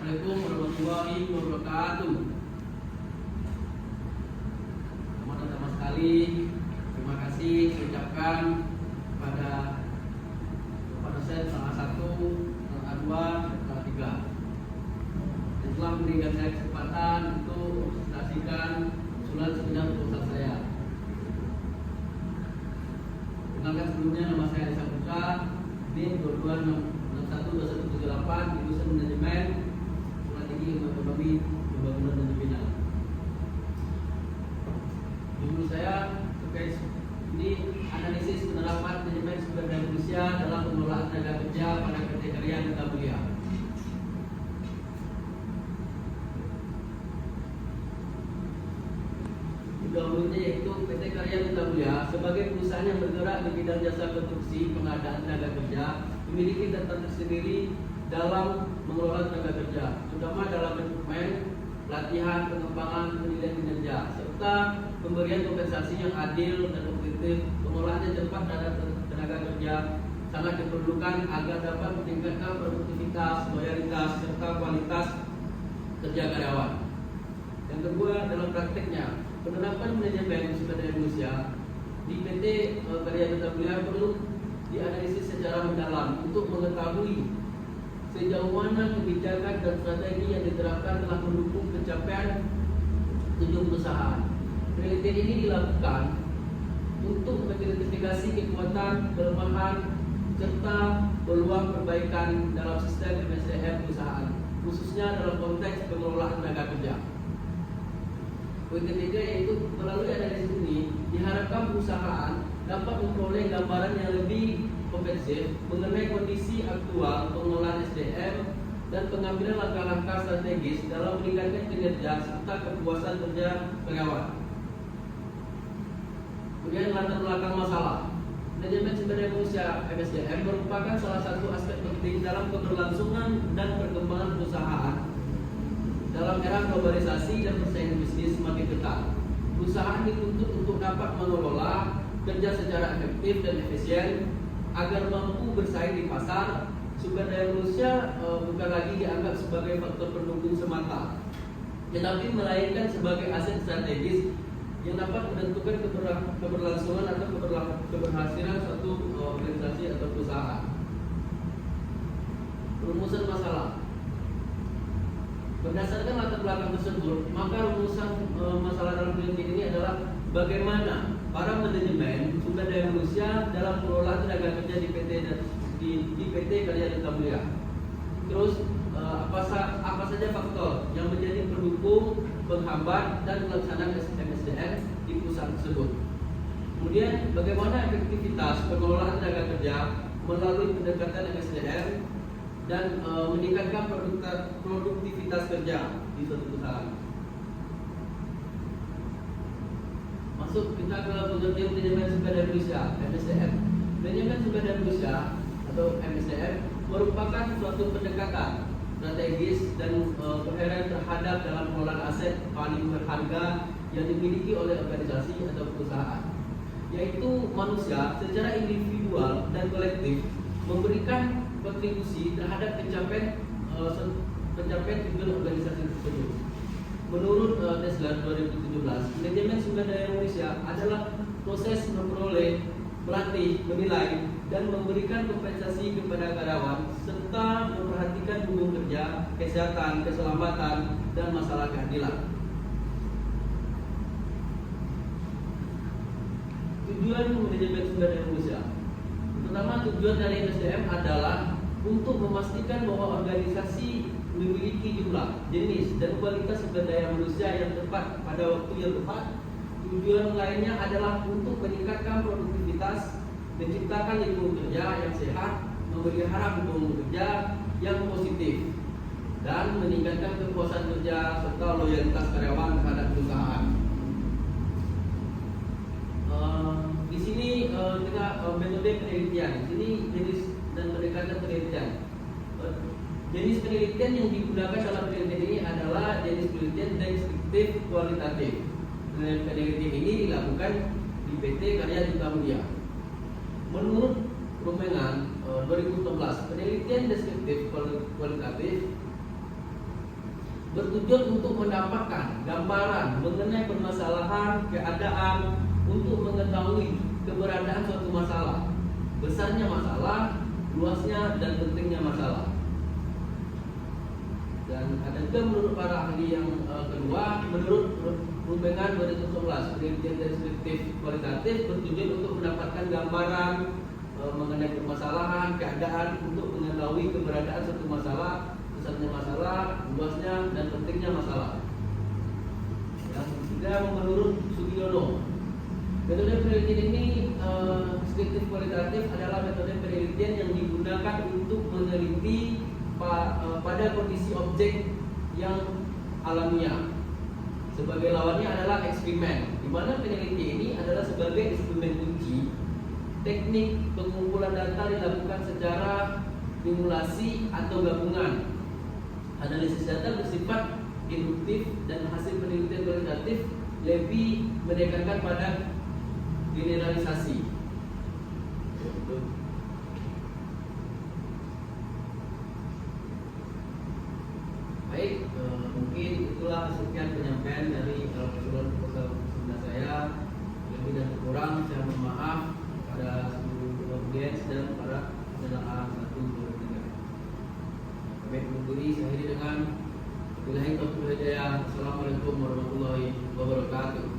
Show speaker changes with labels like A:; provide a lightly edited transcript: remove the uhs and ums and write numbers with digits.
A: Assalamualaikum warahmatullahi wabarakatuh. Teman-teman sekali, terima kasih saya ucapkan kepada dosen salah 1, salah 2, dan salah 3 yang telah memberikan saya kesempatan untuk mempresentasikan usulan seminar proposal saya. Perkenalkan sebelumnya, nama saya Desa Putra, NIM 22612178, jurusan manajemen tinggi ilmu ekonomi pembangunan dan pembinaan. Judul saya terkait ini analisis penerapan manajemen sumber daya manusia dalam pengelolaan tenaga kerja pada PT Karya Duta Mulia. Dahulunya yaitu PT Karya Duta Mulia sebagai perusahaan yang bergerak di bidang jasa konstruksi pengadaan tenaga kerja memiliki data tersendiri dalam mengelola tenaga kerja, terutama dalam rekrutmen, pelatihan, pengembangan, penilaian kinerja, serta pemberian kompensasi yang adil dan objektif. Pengelolaan yang cepat terhadap tenaga kerja sangat diperlukan agar dapat meningkatkan produktivitas, loyalitas, serta kualitas kerja karyawan. Yang kedua, dalam prakteknya, penerapan manajemen sumber daya manusia di PT Karya Duta Mulia perlu dianalisis secara mendalam untuk mengetahui sejauh mana kebijakan dan strategi yang diterapkan telah mendukung pencapaian tujuan perusahaan. Penelitian ini dilakukan untuk mengidentifikasi kekuatan, kelemahan, serta peluang perbaikan dalam sistem MSDM perusahaan, khususnya dalam konteks pengelolaan tenaga kerja. Poin ketiga yaitu melalui analisis ini diharapkan perusahaan dapat memperoleh gambaran yang lebih komprehensif mengenai kondisi aktual pengelolaan SDM dan pengambilan langkah-langkah strategis dalam meningkatkan kinerja serta kepuasan kerja karyawan. Kemudian latar belakang masalah. Manajemen sumber daya manusia (MSDM) merupakan salah satu aspek penting dalam keberlangsungan dan perkembangan perusahaan dalam era globalisasi dan persaingan bisnis semakin ketat. Perusahaan dituntut untuk dapat mengelola kerja secara efektif dan efisien agar mampu bersaing di pasar. Sumber daya manusia bukan lagi dianggap sebagai faktor pendukung semata, tetapi melainkan sebagai aset strategis yang dapat menentukan keberlangsungan atau keberhasilan suatu organisasi atau perusahaan. Rumusan masalah. Berdasarkan latar belakang tersebut, maka rumusan masalah dalam penelitian ini adalah bagaimana para manajemen sumber daya manusia dalam pengelolaan tenaga kerja di PT Karya Duta Mulia. Terus apa saja faktor yang menjadi pendukung, penghambat dan pelaksanaan MSDM di perusahaan tersebut. Kemudian bagaimana efektivitas pengelolaan tenaga kerja melalui pendekatan MSDM dan meningkatkan produktivitas kerja di suatu perusahaan. Masuk kita ke pengertian manajemen sumber daya manusia (MSDM). Manajemen sumber daya manusia atau MSDM merupakan suatu pendekatan strategis dan koheren terhadap dalam pengelolaan aset paling berharga yang dimiliki oleh organisasi atau perusahaan, yaitu manusia secara individual dan kolektif memberikan kontribusi terhadap pencapaian tujuan organisasi tersebut. Menurut Tesla 2017, manajemen sumber daya manusia adalah proses memperoleh, melatih, menilai, dan memberikan kompensasi kepada karyawan serta memperhatikan hubungan kerja, kesehatan, keselamatan, dan masalah keadilan. Tujuan manajemen sumber daya manusia. Pertama, tujuan dari MSDM adalah untuk memastikan bahwa organisasi memiliki jumlah, jenis, dan kualitas sumber daya manusia yang tepat pada waktu yang tepat. Tujuan lainnya adalah untuk meningkatkan produktivitas, menciptakan lingkungan kerja yang sehat, memelihara hubungan kerja yang positif, dan meningkatkan kepuasan kerja serta loyalitas karyawan terhadap perusahaan. Di sini kita metode penelitian. Di sini jenis dan pendekatan penelitian. Jenis penelitian yang digunakan dalam penelitian ini adalah jenis penelitian deskriptif kualitatif. Penelitian ini dilakukan di PT Karya Duta Mulia. Menurut Rumengan 2016, penelitian deskriptif kualitatif bertujuan untuk mendapatkan gambaran mengenai permasalahan, keadaan, untuk mengetahui keberadaan suatu masalah, besarnya masalah, luasnya dan pentingnya masalah. Dan ada juga menurut para ahli yang kedua, menurut Rubengan 2011, penelitian deskriptif kualitatif bertujuan untuk mendapatkan gambaran mengenai permasalahan, keadaan, untuk mengetahui keberadaan suatu masalah, besarnya masalah, luasnya dan pentingnya masalah. Yang ketiga, menurut Sugiono, metode penelitian ini deskriptif kualitatif adalah metode penelitian yang digunakan untuk meneliti pada kondisi objek yang alamiah. Sebagai lawannya adalah eksperimen, di mana penelitian ini adalah sebagai eksperimen uji. Teknik pengumpulan data dilakukan secara simulasi atau gabungan. Analisis data bersifat induktif dan hasil penelitian kualitatif lebih menekankan pada generalisasi. Baik, mungkin itulah sekian penyampaian dari proposal saya. Lebih dan kurang saya mohon maaf pada seluruh audiens dan para pendengar 123. Kami mengakhiri saya dengan billahi taufiq wal hidayah. Assalamualaikum warahmatullahi wabarakatuh.